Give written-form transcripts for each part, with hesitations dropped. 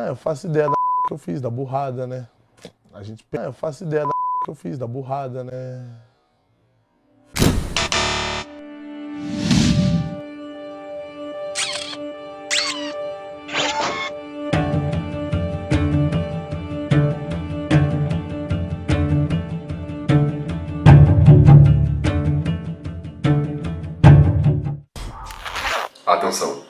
Eu faço ideia da merda que eu fiz, da burrada, né? Eu faço ideia da merda que eu fiz, da burrada, né? Atenção!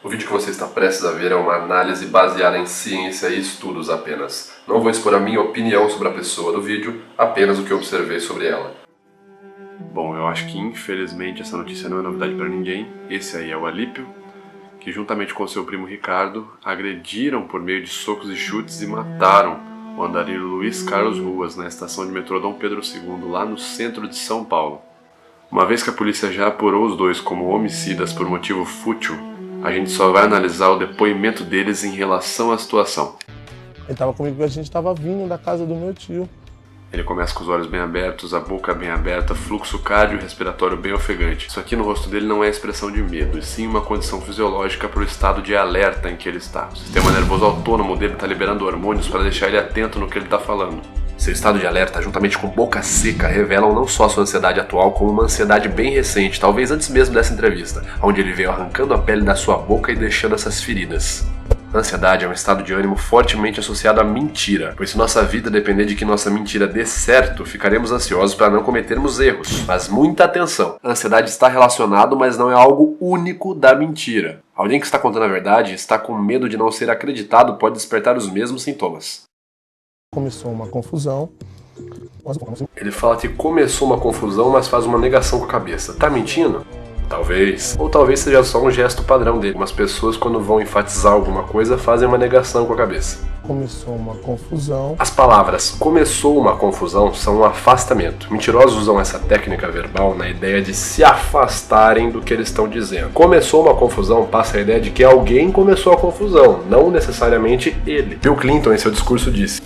O vídeo que você está prestes a ver é uma análise baseada em ciência e estudos apenas. Não vou expor a minha opinião sobre a pessoa do vídeo, apenas o que observei sobre ela. Bom, eu acho que infelizmente essa notícia não é novidade para ninguém. Esse aí é o Alípio, que juntamente com seu primo Ricardo, agrediram por meio de socos e chutes e mataram o andarilho Luiz Carlos Ruas na estação de metrô Dom Pedro II, lá no centro de São Paulo. Uma vez que a polícia já apurou os dois como homicidas por motivo fútil, a gente só vai analisar o depoimento deles em relação à situação. Ele tava comigo porque a gente tava vindo da casa do meu tio. Ele começa com os olhos bem abertos, a boca bem aberta, fluxo cardiorrespiratório bem ofegante. Isso aqui no rosto dele não é expressão de medo, e sim uma condição fisiológica para o estado de alerta em que ele está. O sistema nervoso autônomo dele está liberando hormônios para deixar ele atento no que ele está falando. Seu estado de alerta, juntamente com boca seca, revelam não só sua ansiedade atual, como uma ansiedade bem recente, talvez antes mesmo dessa entrevista, onde ele veio arrancando a pele da sua boca e deixando essas feridas. A ansiedade é um estado de ânimo fortemente associado à mentira, pois se nossa vida depender de que nossa mentira dê certo, ficaremos ansiosos para não cometermos erros. Mas muita atenção, a ansiedade está relacionado, mas não é algo único da mentira. Alguém que está contando a verdade e está com medo de não ser acreditado pode despertar os mesmos sintomas. Começou uma confusão. Ele fala que começou uma confusão, mas faz uma negação com a cabeça. Tá mentindo? Talvez. Ou talvez seja só um gesto padrão dele. Algumas pessoas, quando vão enfatizar alguma coisa, fazem uma negação com a cabeça. Começou uma confusão. As palavras começou uma confusão são um afastamento. Mentirosos usam essa técnica verbal na ideia de se afastarem do que eles estão dizendo. Começou uma confusão passa a ideia de que alguém começou a confusão, não necessariamente ele. Bill Clinton, em seu discurso, disse: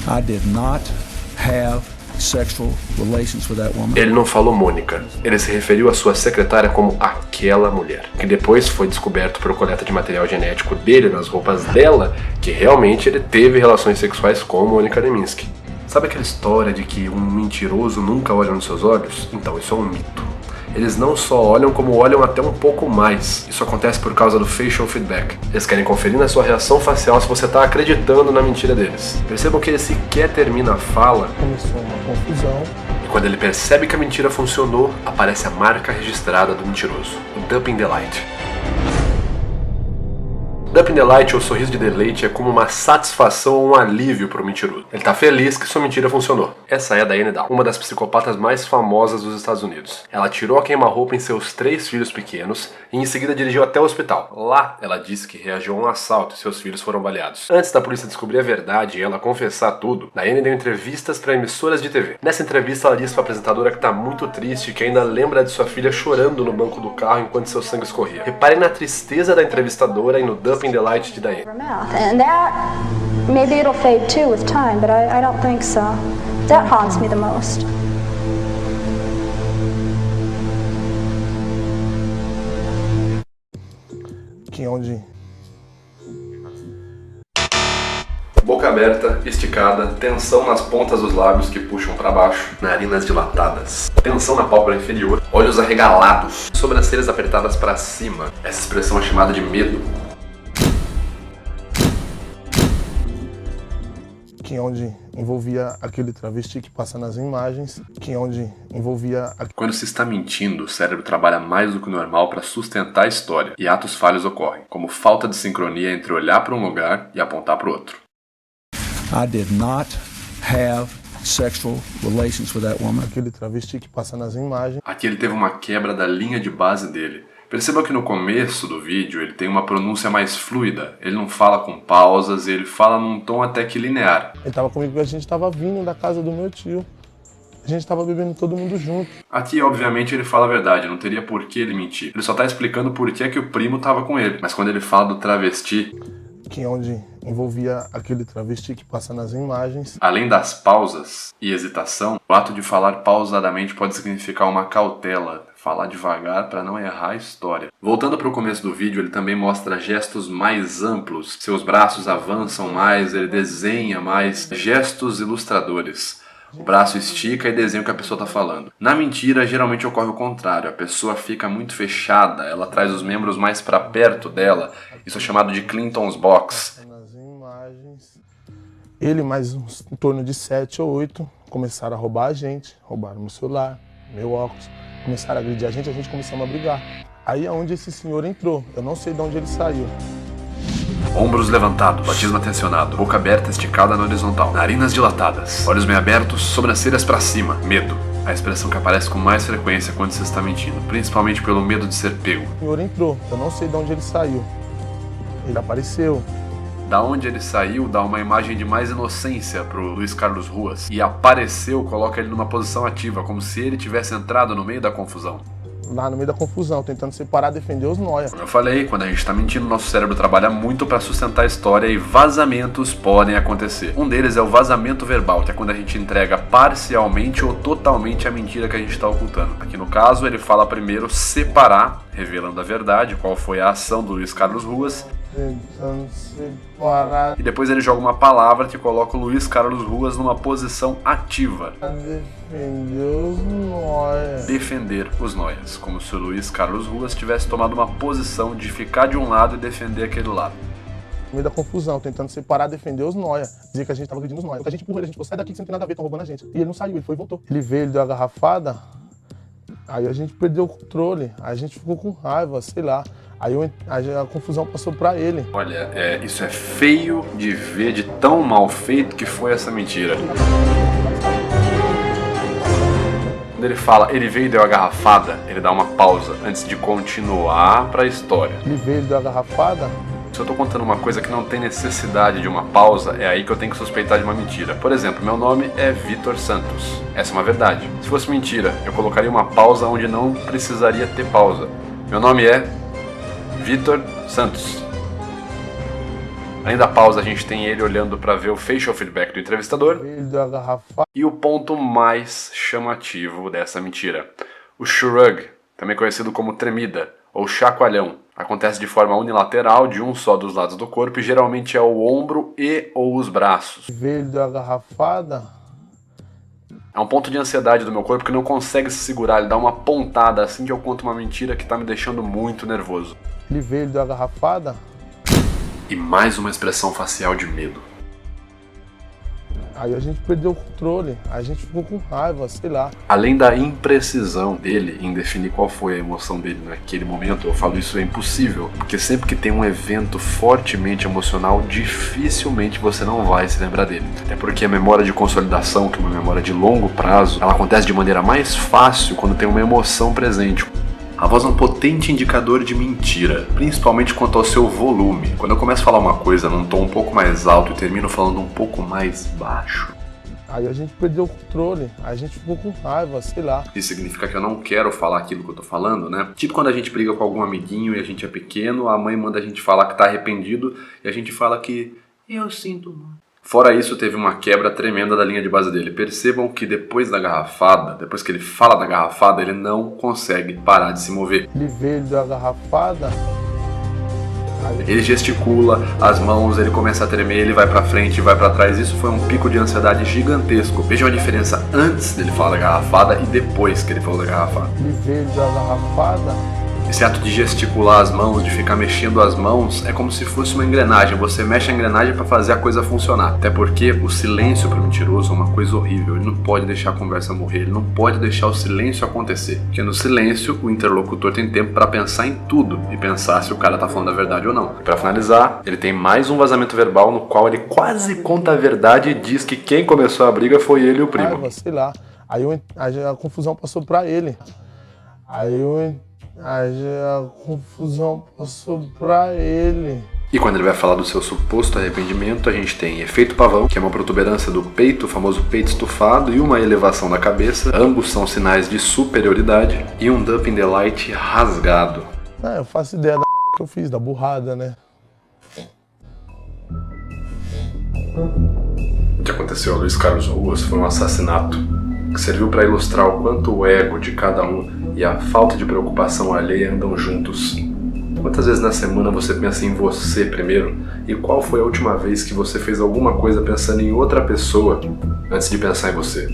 I did not have sexual relations with that woman. Ele não falou Mônica, ele se referiu à sua secretária como aquela mulher, que depois foi descoberto por coleta de material genético dele nas roupas dela, que realmente ele teve relações sexuais com Mônica Lewinsky. Sabe aquela história de que um mentiroso nunca olha nos seus olhos? Então, isso é um mito. Eles não só olham, como olham até um pouco mais. Isso acontece por causa do facial feedback. Eles querem conferir na sua reação facial se você está acreditando na mentira deles. Percebam que ele sequer termina a fala. Começou uma confusão. E quando ele percebe que a mentira funcionou, aparece a marca registrada do mentiroso, o Dumping the Light. Dumping the Light, ou sorriso de deleite, é como uma satisfação ou um alívio para o mentiroso. Ele está feliz que sua mentira funcionou. Essa é a Diane Down, uma das psicopatas mais famosas dos Estados Unidos. Ela atirou a queima-roupa em seus 3 filhos pequenos e em seguida dirigiu até o hospital. Lá, ela disse que reagiu a um assalto e seus filhos foram baleados. Antes da polícia descobrir a verdade e ela confessar tudo, Diane deu entrevistas para emissoras de TV. Nessa entrevista, ela disse para a apresentadora que está muito triste e que ainda lembra de sua filha chorando no banco do carro enquanto seu sangue escorria. Reparem na tristeza da entrevistadora e no Dumping the Light de Diane. And that, maybe it'll fade too with time, but I don't think so. That haunts me the most. Que onde Boca aberta, esticada, tensão nas pontas dos lábios que puxam para baixo, narinas dilatadas, tensão na pálpebra inferior, olhos arregalados, sobrancelhas apertadas para cima. Essa expressão é chamada de medo. que onde envolvia aquele travesti que passa nas imagens, que onde envolvia... Quando se está mentindo, o cérebro trabalha mais do que o normal para sustentar a história, e atos falhos ocorrem, como falta de sincronia entre olhar para um lugar e apontar para o outro. I did not have sexual relations with that woman. Aquele travesti que passa nas imagens. Aqui ele teve uma quebra da linha de base dele. Perceba que no começo do vídeo ele tem uma pronúncia mais fluida, ele não fala com pausas, ele fala num tom até que linear. Ele tava comigo porque a gente tava vindo da casa do meu tio. A gente tava bebendo todo mundo junto. Aqui, obviamente, ele fala a verdade, não teria por que ele mentir. Ele só tá explicando por que é que o primo tava com ele. Mas quando ele fala do travesti... Que onde envolvia aquele travesti que passa nas imagens. Além das pausas e hesitação, o ato de falar pausadamente pode significar uma cautela, falar devagar para não errar a história. Voltando para o começo do vídeo, ele também mostra gestos mais amplos, seus braços avançam mais, ele desenha mais, gestos ilustradores. O braço estica e desenha o que a pessoa está falando. Na mentira, geralmente ocorre o contrário. A pessoa fica muito fechada, ela traz os membros mais para perto dela. Isso é chamado de Clinton's Box. Nas imagens, ele mais em torno de 7 ou 8 começaram a roubar a gente, roubaram meu celular, meu óculos, começaram a agredir a gente começamos a brigar. Aí é onde esse senhor entrou, eu não sei de onde ele saiu. Ombros levantados, batismo atencionado, boca aberta esticada na horizontal, narinas dilatadas, olhos bem abertos, sobrancelhas para cima, medo. A expressão que aparece com mais frequência quando você está mentindo, principalmente pelo medo de ser pego. O senhor entrou, eu não sei de onde ele saiu. Ele apareceu. Da onde ele saiu, dá uma imagem de mais inocência pro Luiz Carlos Ruas. E apareceu, coloca ele numa posição ativa, como se ele tivesse entrado no meio da confusão. Lá no meio da confusão, tentando separar, defender os nóia. Como eu falei, quando a gente tá mentindo, nosso cérebro trabalha muito para sustentar a história e vazamentos podem acontecer. Um deles é o vazamento verbal, que é quando a gente entrega parcialmente ou totalmente a mentira que a gente tá ocultando. Aqui no caso, ele fala primeiro separar, revelando a verdade, qual foi a ação do Luiz Carlos Ruas. Tentando separar, E depois ele joga uma palavra que coloca o Luiz Carlos Ruas numa posição ativa. defender os nóia. Defender os nóias, como se o Luiz Carlos Ruas tivesse tomado uma posição de ficar de um lado e defender aquele lado. No meio da confusão, tentando separar, defender os nóia. Dizer que a gente tava agredindo os nóia. A gente empurrou ele, a gente falou, sai daqui que você não tem nada a ver, estão roubando a gente. E ele não saiu, ele foi e voltou. Ele veio, ele deu a garrafada, aí a gente perdeu o controle, aí a gente ficou com raiva, sei lá. Aí a confusão passou pra ele. Olha, isso é feio de ver, de tão mal feito que foi essa mentira. Quando ele fala, ele veio e deu a garrafada, ele dá uma pausa antes de continuar pra história. Ele veio, ele deu a garrafada. Se eu tô contando uma coisa que não tem necessidade de uma pausa, é aí que eu tenho que suspeitar de uma mentira. Por exemplo, meu nome é Vitor Santos. Essa é uma verdade. Se fosse mentira, eu colocaria uma pausa onde não precisaria ter pausa. Meu nome é Vitor Santos. Além da pausa, a gente tem ele olhando para ver o facial feedback do entrevistador. Ele deu a garrafada. E o ponto mais chamativo dessa mentira. O shrug, também conhecido como tremida ou chacoalhão, acontece de forma unilateral de um só dos lados do corpo e geralmente é o ombro e ou os braços. Ele deu a garrafada. É um ponto de ansiedade do meu corpo que não consegue se segurar, ele dá uma pontada assim que eu conto uma mentira que tá me deixando muito nervoso. Ele veio, ele deu a garrafada. E mais uma expressão facial de medo. Aí a gente perdeu o controle, aí a gente ficou com raiva, sei lá. Além da imprecisão dele em definir qual foi a emoção dele naquele momento, eu falo isso é impossível, porque sempre que tem um evento fortemente emocional, dificilmente você não vai se lembrar dele. Até porque a memória de consolidação, que é uma memória de longo prazo, ela acontece de maneira mais fácil quando tem uma emoção presente. A voz é um potente indicador de mentira, principalmente quanto ao seu volume. Quando eu começo a falar uma coisa num tom um pouco mais alto e termino falando um pouco mais baixo, Aí a gente perdeu o controle, aí a gente ficou com raiva, sei lá. isso significa que eu não quero falar aquilo que eu tô falando, né? Tipo quando a gente briga com algum amiguinho e a gente é pequeno, a mãe manda a gente falar que tá arrependido e a gente fala que eu sinto muito. Fora isso, teve uma quebra tremenda da linha de base dele. Percebam que depois da garrafada, depois que ele fala da garrafada, ele não consegue parar de se mover. Ele veio, ele deu a garrafada. Ele gesticula as mãos, ele começa a tremer, ele vai pra frente, vai pra trás. Isso foi um pico de ansiedade gigantesco. Vejam a diferença antes dele falar da garrafada e depois que ele falou da garrafada. Ele veio, ele deu a garrafada. Esse ato de gesticular as mãos, de ficar mexendo as mãos, é como se fosse uma engrenagem. Você mexe a engrenagem para fazer a coisa funcionar. Até porque o silêncio para o mentiroso é uma coisa horrível. Ele não pode deixar a conversa morrer, ele não pode deixar o silêncio acontecer. Porque no silêncio, o interlocutor tem tempo para pensar em tudo e pensar se o cara tá falando a verdade ou não. E para finalizar, ele tem mais um vazamento verbal no qual ele quase conta a verdade e diz que quem começou a briga foi ele e o primo. Raiva, sei lá. Aí a confusão passou para ele. Aí a confusão passou pra ele. E quando ele vai falar do seu suposto arrependimento, a gente tem efeito pavão, que é uma protuberância do peito, o famoso peito estufado, e uma elevação da cabeça. Ambos são sinais de superioridade. E um dumping delight rasgado. Eu faço ideia da merda que eu fiz, da burrada, né? O que aconteceu a Luiz Carlos Ruas foi um assassinato que serviu para ilustrar o quanto o ego de cada um e a falta de preocupação alheia andam juntos. Quantas vezes na semana você pensa em você primeiro? E qual foi a última vez que você fez alguma coisa pensando em outra pessoa antes de pensar em você?